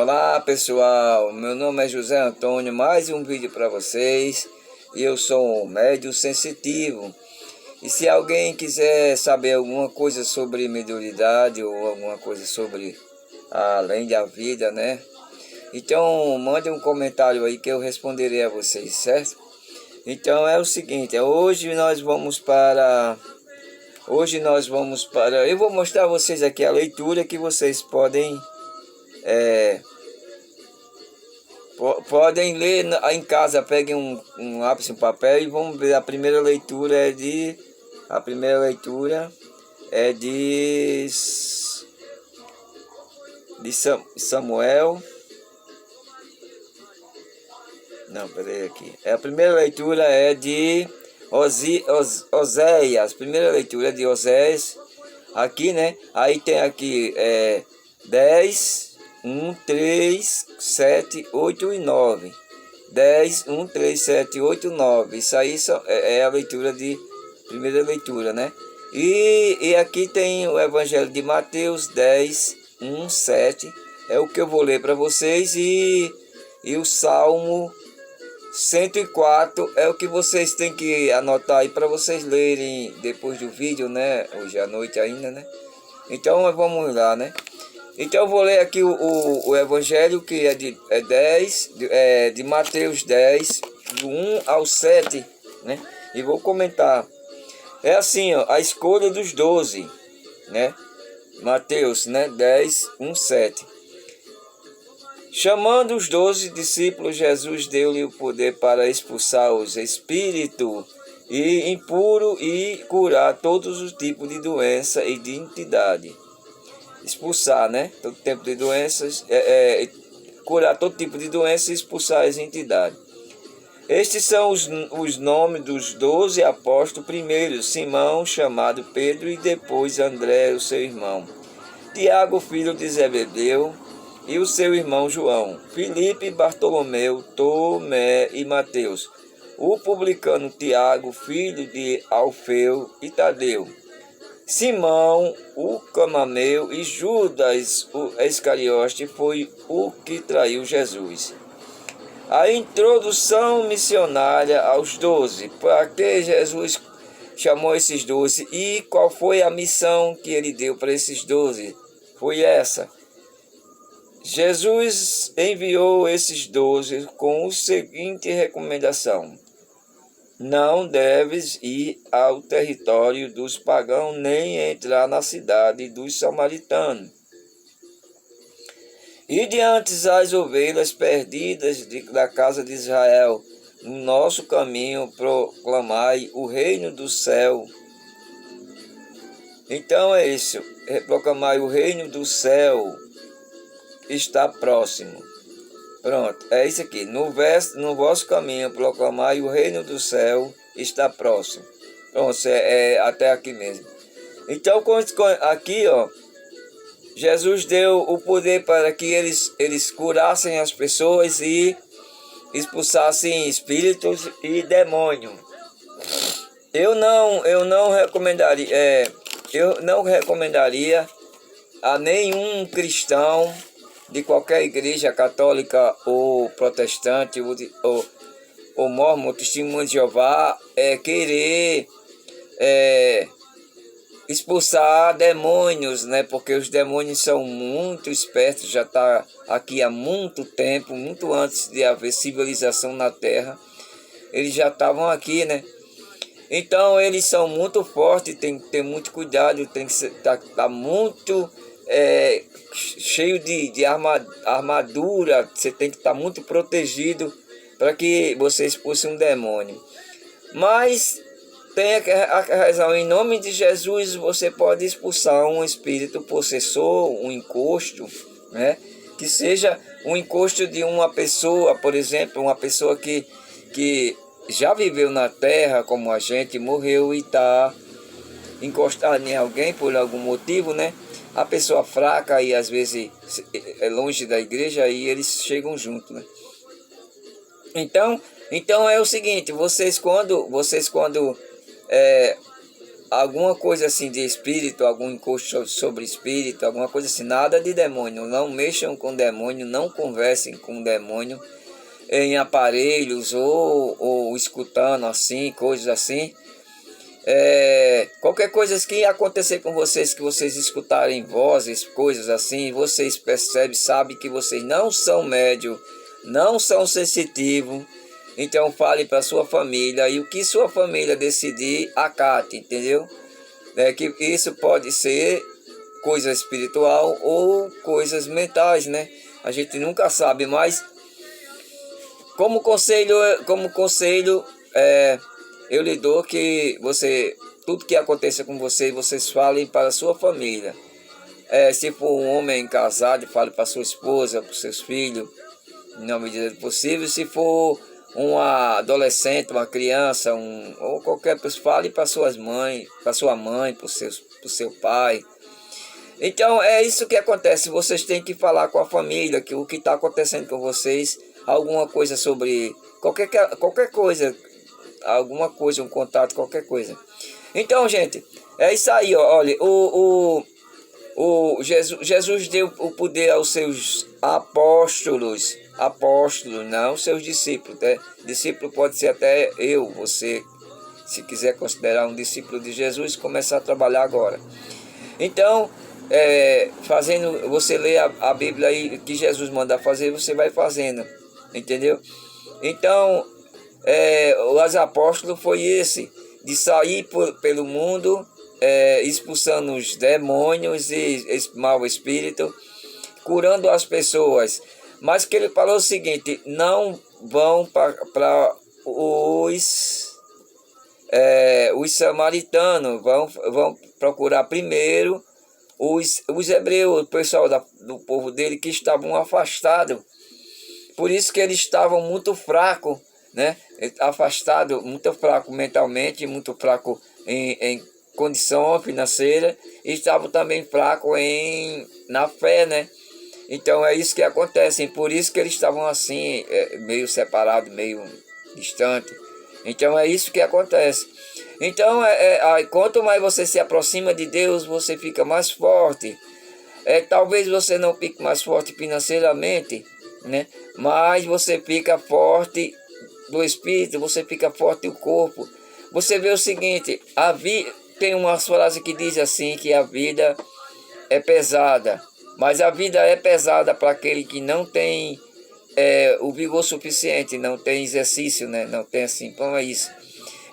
Olá pessoal, meu nome é José Antônio, mais um vídeo para vocês. E eu sou um médium sensitivo. E se alguém quiser saber alguma coisa sobre mediunidade ou alguma coisa sobre além da vida, né? Então mande um comentário aí que eu responderei a vocês, certo? Então é o seguinte, eu vou mostrar a vocês aqui a leitura que vocês podem podem ler em casa. Peguem um lápis e um papel e vamos ver. A primeira leitura é de Samuel. Não, peraí aqui. A primeira leitura é de Oséias. Primeira leitura é de Oséias. Aqui, né? Aí tem aqui 10, 1, 3, 7, 8 e 9. 10, 1, 3, 7, 8, 9. Isso aí é a leitura de primeira leitura, né? E aqui tem o Evangelho de Mateus 10, 1, 7. É o que eu vou ler para vocês. E o Salmo 104 é o que vocês têm que anotar aí para vocês lerem depois do vídeo, né? Hoje à noite ainda, né? Então vamos lá, né? Então eu vou ler aqui o Evangelho, que é de Mateus 10, do 1 ao 7, né? E vou comentar. É assim, ó, a escolha dos 12, né? Mateus, né? 10, 1, 7. Chamando os 12 discípulos, Jesus deu-lhe o poder para expulsar os espíritos impuros e curar todos os tipos de doença e de entidade. Expulsar, né? Todo tipo de doenças, curar todo tipo de doença e expulsar as entidades. Estes são os nomes dos 12 apóstolos. Primeiro, Simão, chamado Pedro, e depois André, o seu irmão. Tiago, filho de Zebedeu, e o seu irmão João. Filipe, Bartolomeu, Tomé e Mateus. O publicano Tiago, filho de Alfeu e Tadeu. Simão, o Cananeu, e Judas, o Iscariote, foi o que traiu Jesus. A introdução missionária aos 12. Para que Jesus chamou esses 12 e qual foi a missão que ele deu para esses 12? Foi essa. Jesus enviou esses 12 com a seguinte recomendação: não deves ir ao território dos pagãos, nem entrar na cidade dos samaritanos. E diante as ovelhas perdidas da casa de Israel, no nosso caminho proclamai o reino do céu. Então é isso, proclamai o reino do céu está próximo. Pronto, é isso aqui. No vosso caminho proclamai o reino do céu está próximo. Pronto, até aqui mesmo. Então aqui, ó, Jesus deu o poder para que eles curassem as pessoas e expulsassem espíritos e demônios. Eu não recomendaria a nenhum cristão de qualquer igreja católica ou protestante ou mormon, testemunho de Jeová, querer expulsar demônios, né? Porque os demônios são muito espertos, já está aqui há muito tempo, muito antes de haver civilização na Terra. Eles já estavam aqui, né? Então eles são muito fortes, tem que ter muito cuidado, tem que tá muito cheio de armadura, você tem que estar muito protegido para que você expulse um demônio. Mas tem a razão, em nome de Jesus você pode expulsar um espírito possessor, um encosto, né? Que seja um encosto de uma pessoa, por exemplo, uma pessoa que já viveu na terra como a gente, morreu e está encostada em alguém por algum motivo, né? A pessoa fraca e às vezes é longe da igreja e eles chegam junto, né? Então é o seguinte, vocês quando alguma coisa assim de espírito, algum encosto sobre espírito, alguma coisa assim, nada de demônio. Não mexam com demônio, não conversem com demônio em aparelhos ou escutando assim, coisas assim. Qualquer coisa que acontecer com vocês, que vocês escutarem vozes, coisas assim, vocês percebem, sabem que vocês não são médium, não são sensitivos. Então fale para sua família, e o que sua família decidir, acate, entendeu? Que isso pode ser coisa espiritual ou coisas mentais, né? A gente nunca sabe, mas como conselho, eu lhe dou que tudo que aconteça com vocês falem para a sua família. Se for um homem casado, fale para sua esposa, para os seus filhos, na medida do possível. Se for uma adolescente, uma criança, ou qualquer pessoa, fale para suas mães, para sua mãe, para o seu pai. Então é isso que acontece. Vocês têm que falar com a família que o que está acontecendo com vocês, alguma coisa sobre qualquer coisa, alguma coisa, um contato, qualquer coisa. Então, gente, é isso aí, ó. Olha, Jesus deu o poder aos seus apóstolos, não seus discípulos, né? Discípulo pode ser até você, se quiser considerar um discípulo de Jesus, começar a trabalhar agora. Então, você lê a Bíblia aí, que Jesus manda fazer, você vai fazendo, entendeu? Então, os apóstolos foi esse, de sair pelo mundo, expulsando os demônios e mau espírito, curando as pessoas. Mas que ele falou o seguinte: não vão para os samaritanos, vão procurar primeiro os hebreus, o pessoal do povo dele que estavam afastados. Por isso que eles estavam muito fracos, né? Afastados, muito fraco mentalmente, muito fraco em condição financeira, e estavam também fracos na fé, né? Então é isso que acontece, por isso que eles estavam assim, meio separados, meio distantes. Então é isso que acontece. Então quanto mais você se aproxima de Deus, você fica mais forte. Talvez você não fique mais forte financeiramente, né? Mas você fica forte do espírito, você fica forte do corpo. Você vê o seguinte, tem uma frase que diz assim, que a vida é pesada, mas a vida é pesada para aquele que não tem o vigor suficiente, não tem exercício, né? Não tem assim, como é isso.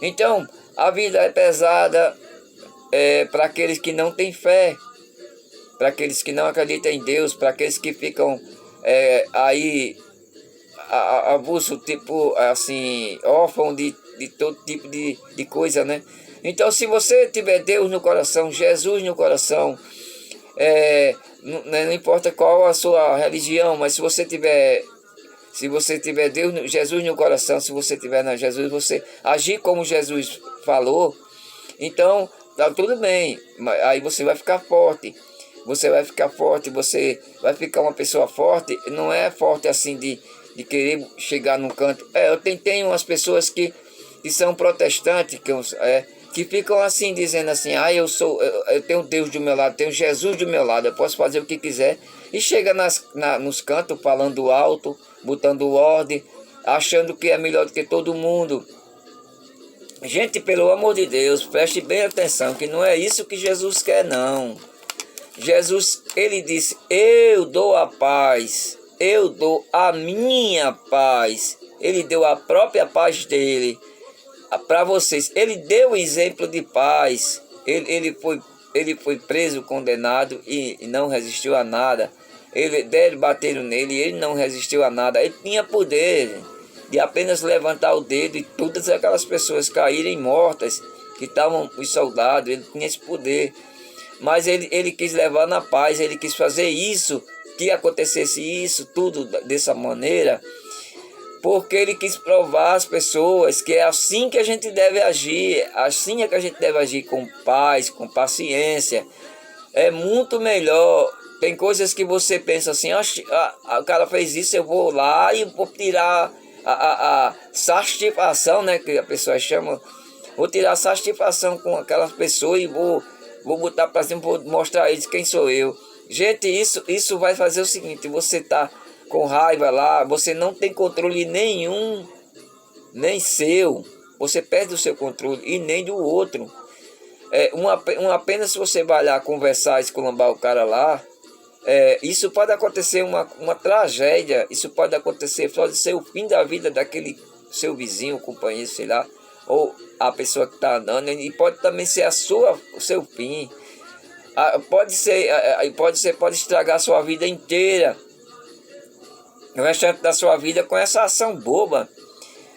Então, a vida é pesada para aqueles que não têm fé, para aqueles que não acreditam em Deus, para aqueles que ficam aí abuso, tipo assim, órfão de todo tipo de coisa, né? Então, se você tiver Deus no coração, Jesus no coração, não importa qual a sua religião, mas se você tiver Deus, Jesus no coração, se você tiver na Jesus, você agir como Jesus falou, então tá tudo bem. Aí você vai ficar forte. Você vai ficar forte, você vai ficar uma pessoa forte. Não é forte assim de querer chegar num canto. Eu tenho umas pessoas que são protestantes, que ficam assim, dizendo assim: eu tenho Deus do meu lado, tenho Jesus do meu lado, eu posso fazer o que quiser. E chega nos cantos falando alto, botando ordem, achando que é melhor do que todo mundo. Gente, pelo amor de Deus, preste bem atenção, que não é isso que Jesus quer, não. Jesus, ele disse: eu dou a paz, eu dou a minha paz. Ele deu a própria paz dele para vocês. Ele deu o exemplo de paz. Ele foi preso, condenado e não resistiu a nada. Bateram nele e ele não resistiu a nada. Ele tinha poder de apenas levantar o dedo e todas aquelas pessoas caírem mortas, que estavam os soldados. Ele tinha esse poder. Mas ele quis levar na paz, ele quis fazer isso, que acontecesse isso, tudo dessa maneira, porque ele quis provar às pessoas que é assim que a gente deve agir, assim é que a gente deve agir, com paz, com paciência. É muito melhor. Tem coisas que você pensa assim: o cara fez isso, eu vou lá e vou tirar a satisfação, né, que a pessoa chama, vou tirar satisfação com aquelas pessoas e vou botar para cima, vou mostrar a eles quem sou eu. Gente, isso vai fazer o seguinte: você tá com raiva lá, você não tem controle nenhum, nem seu, você perde o seu controle e nem do outro. Apenas se você vai lá conversar, esculambar o cara lá, isso pode acontecer uma tragédia, isso pode acontecer, pode ser o fim da vida daquele seu vizinho, companheiro, sei lá, ou a pessoa que está andando, e pode também ser o seu fim. Pode estragar a sua vida inteira, o restante da sua vida com essa ação boba.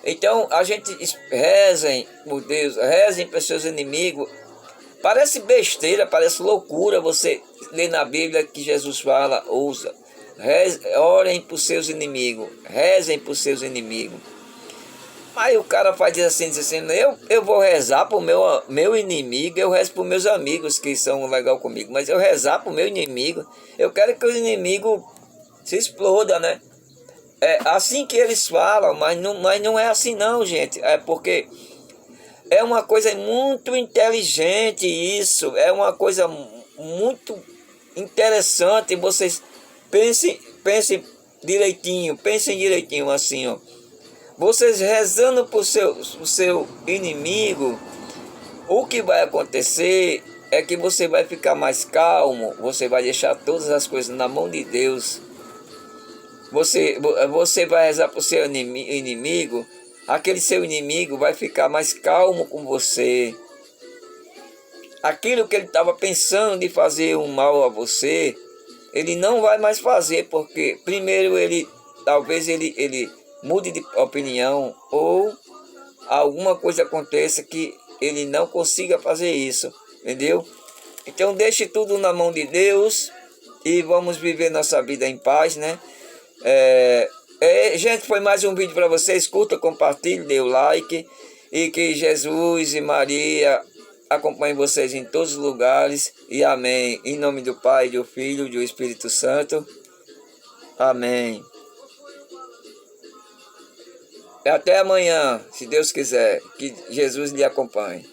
Então a gente rezem, por Deus, rezem para os seus inimigos. Parece besteira, parece loucura você ler na Bíblia que Jesus fala, ouça, orem para os seus inimigos, rezem para os seus inimigos. Aí o cara diz assim, eu vou rezar para o meu inimigo, eu rezo para os meus amigos que são legal comigo, mas eu rezar para o meu inimigo, eu quero que o inimigo se exploda, né? É assim que eles falam, mas não é assim não, gente. É porque é uma coisa muito inteligente isso, é uma coisa muito interessante. Vocês pensem direitinho assim, ó. Vocês rezando para o seu inimigo, o que vai acontecer é que você vai ficar mais calmo, você vai deixar todas as coisas na mão de Deus. Você vai rezar para o seu inimigo, aquele seu inimigo vai ficar mais calmo com você. Aquilo que ele estava pensando de fazer um mal a você, ele não vai mais fazer, porque primeiro talvez ele mude de opinião, ou alguma coisa aconteça que ele não consiga fazer isso, entendeu? Então deixe tudo na mão de Deus e vamos viver nossa vida em paz, né? Gente, foi mais um vídeo para vocês. Curta, compartilhe, dê o like, e que Jesus e Maria acompanhem vocês em todos os lugares, e amém. Em nome do Pai, do Filho e do Espírito Santo, amém. Até amanhã, se Deus quiser, que Jesus lhe acompanhe.